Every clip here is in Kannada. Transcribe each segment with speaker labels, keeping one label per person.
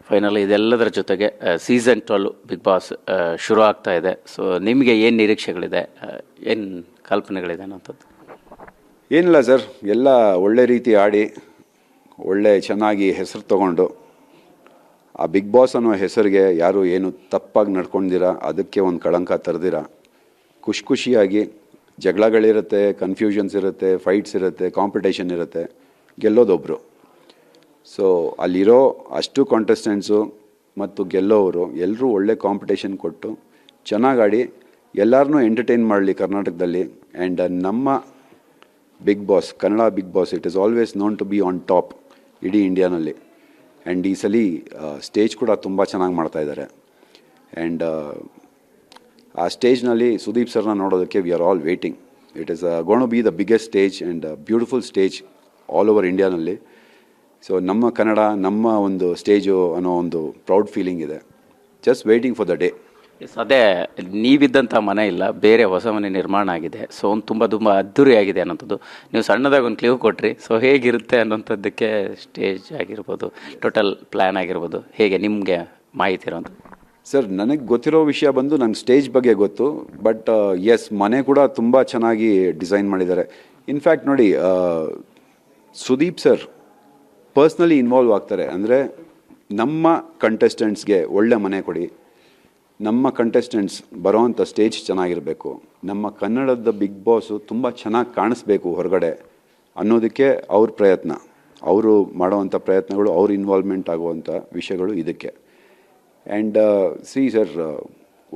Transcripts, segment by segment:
Speaker 1: ಫೈನಲ್ ಇದೆಲ್ಲದರ ಜೊತೆಗೆ ಸೀಸನ್ 12 ಬಿಗ್ ಬಾಸ್ ಶುರು ಆಗ್ತಾ ಇದೆ. ಸೊ ನಿಮಗೆ ಏನು ನಿರೀಕ್ಷೆಗಳಿದೆ, ಏನು ಕಲ್ಪನೆಗಳಿದೆ ಅನ್ನೋಂಥದ್ದು?
Speaker 2: ಏನಿಲ್ಲ ಸರ್, ಎಲ್ಲ ಒಳ್ಳೆ ರೀತಿ ಆಡಿ ಒಳ್ಳೆ ಚೆನ್ನಾಗಿ ಹೆಸರು ತಗೊಂಡು ಆ ಬಿಗ್ ಬಾಸ್ ಅನ್ನೋ ಹೆಸರಿಗೆ ಯಾರು ಏನು ತಪ್ಪಾಗಿ ನಡ್ಕೊಂಡಿರ ಅದಕ್ಕೆ ಒಂದು ಕಳಂಕ ತರದಿರ ಖುಷಿಯಾಗಿ ಜಗಳಗಳಿರುತ್ತೆ, ಕನ್ಫ್ಯೂಷನ್ಸ್ ಇರುತ್ತೆ, ಫೈಟ್ಸ್ ಇರುತ್ತೆ, ಕಾಂಪಿಟೇಷನ್ ಇರುತ್ತೆ, ಗೆಲ್ಲೋದೊಬ್ಬರು. ಸೊ ಅಲ್ಲಿರೋ ಅಷ್ಟು ಕಾಂಟೆಸ್ಟೆಂಟ್ಸು ಮತ್ತು ಗೆಲ್ಲೋವರು ಎಲ್ಲರೂ ಒಳ್ಳೆ ಕಾಂಪಿಟೇಷನ್ ಕೊಟ್ಟು ಚೆನ್ನಾಗಿ ಆಡಿ ಎಲ್ಲರನ್ನೂ ಎಂಟರ್ಟೈನ್ ಮಾಡಲಿ ಕರ್ನಾಟಕದಲ್ಲಿ. ಆ್ಯಂಡ್ ನಮ್ಮ big boss, Kannada big boss, it is always known to be on top ಇಡೀ ಇಂಡಿಯಾನಲ್ಲಿ. ಆ್ಯಂಡ್ ಈ ಸಲ ಸ್ಟೇಜ್ ಕೂಡ ತುಂಬ ಚೆನ್ನಾಗಿ ಮಾಡ್ತಾಯಿದ್ದಾರೆ. ಆ್ಯಂಡ್ ಆ ಸ್ಟೇಜ್ನಲ್ಲಿ ಸುದೀಪ್ ಸರ್ನ ನೋಡೋದಕ್ಕೆ we are all waiting. It is gonna be the biggest stage and beautiful stage all over ಇಂಡಿಯಾನಲ್ಲಿ. ಸೊ ನಮ್ಮ ಕನ್ನಡ, ನಮ್ಮ ಒಂದು ಸ್ಟೇಜು ಅನ್ನೋ ಒಂದು ಪ್ರೌಡ್ ಫೀಲಿಂಗ್ ಇದೆ. Just waiting for the day.
Speaker 1: ಅದೇ, ನೀವಿದ್ದಂಥ ಮನೆ ಇಲ್ಲ, ಬೇರೆ ಹೊಸ ಮನೆ ನಿರ್ಮಾಣ ಆಗಿದೆ. ಸೊ ಒಂದು ತುಂಬ ಅದ್ಧೂರಿಯಾಗಿದೆ ಅನ್ನೋಂಥದ್ದು. ನೀವು ಸಣ್ಣದಾಗಿ ಒಂದು ಕ್ಲೀವ್ ಕೊಟ್ರಿ. ಸೊ ಹೇಗಿರುತ್ತೆ ಅನ್ನೋಂಥದ್ದಕ್ಕೆ ಸ್ಟೇಜ್ ಆಗಿರ್ಬೋದು, ಟೋಟಲ್ ಪ್ಲ್ಯಾನ್ ಆಗಿರ್ಬೋದು, ಹೇಗೆ ನಿಮಗೆ ಮಾಹಿತಿ ಇರೋಂಥದ್ದು?
Speaker 2: ಸರ್, ನನಗೆ ಗೊತ್ತಿರೋ ವಿಷಯ ಬಂದು ನಂಗೆ ಸ್ಟೇಜ್ ಬಗ್ಗೆ ಗೊತ್ತು. ಬಟ್ ಎಸ್, ಮನೆ ಕೂಡ ತುಂಬ ಚೆನ್ನಾಗಿ ಡಿಸೈನ್ ಮಾಡಿದ್ದಾರೆ. ಇನ್ಫ್ಯಾಕ್ಟ್ ನೋಡಿ, ಸುದೀಪ್ ಸರ್ ಪರ್ಸ್ನಲಿ ಇನ್ವಾಲ್ವ್ ಆಗ್ತಾರೆ. ಅಂದರೆ ನಮ್ಮ ಕಂಟೆಸ್ಟೆಂಟ್ಸ್ಗೆ ಒಳ್ಳೆ ಮನೆ ಕೊಡಿ, ನಮ್ಮ ಕಂಟೆಸ್ಟೆಂಟ್ಸ್ ಬರೋವಂಥ ಸ್ಟೇಜ್ ಚೆನ್ನಾಗಿರಬೇಕು, ನಮ್ಮ ಕನ್ನಡದ ಬಿಗ್ ಬಾಸು ತುಂಬ ಚೆನ್ನಾಗಿ ಕಾಣಿಸ್ಬೇಕು ಹೊರಗಡೆ ಅನ್ನೋದಕ್ಕೆ ಅವ್ರ ಪ್ರಯತ್ನ, ಅವರು ಮಾಡೋವಂಥ ಪ್ರಯತ್ನಗಳು, ಅವ್ರ ಇನ್ವಾಲ್ವ್ಮೆಂಟ್ ಆಗುವಂಥ ವಿಷಯಗಳು ಇದಕ್ಕೆ. ಆ್ಯಂಡ್ ಸಿ ಸರ್,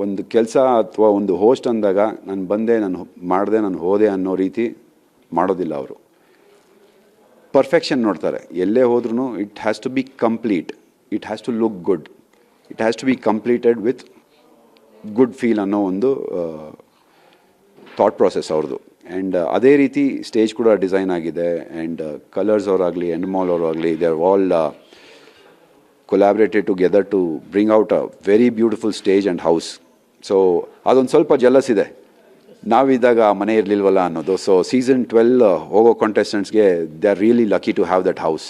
Speaker 2: ಒಂದು ಕೆಲಸ ಅಥವಾ ಒಂದು ಹೋಸ್ಟ್ ಅಂದಾಗ ನಾನು ಬಂದೆ, ನಾನು ಮಾಡಿದೆ, ನಾನು ಹೋದೆ ಅನ್ನೋ ರೀತಿ ಮಾಡೋದಿಲ್ಲ ಅವರು. ಪರ್ಫೆಕ್ಷನ್ ನೋಡ್ತಾರೆ. ಎಲ್ಲೇ ಹೋದ್ರೂ it has to be complete, it has to look good, it has to be completed with good feel ಅನ್ನೋ ಒಂದು ಥಾಟ್ ಪ್ರಾಸೆಸ್ ಅವ್ರದ್ದು. ಆ್ಯಂಡ್ ಅದೇ ರೀತಿ ಸ್ಟೇಜ್ ಕೂಡ ಡಿಸೈನ್ ಆಗಿದೆ. ಆ್ಯಂಡ್ ಕಲರ್ಸ್ ಅವರಾಗಲಿ, ಎಂಡ್ಮಾಲ್ ಅವರಾಗಲಿ, they are all collaborated together to bring out a very beautiful stage and house. So ಅದೊಂದು ಸ್ವಲ್ಪ ಜಲಸ್ ಇದೆ, ನಾವಿದ್ದಾಗ ಆ ಮನೆ ಇರಲಿಲ್ವಲ್ಲ ಅನ್ನೋದು. ಸೊ ಸೀಸನ್ 12 ಹೋಗೋ ಕಾಂಟೆಸ್ಟೆಂಟ್ಸ್ಗೆ they are really lucky to have that house.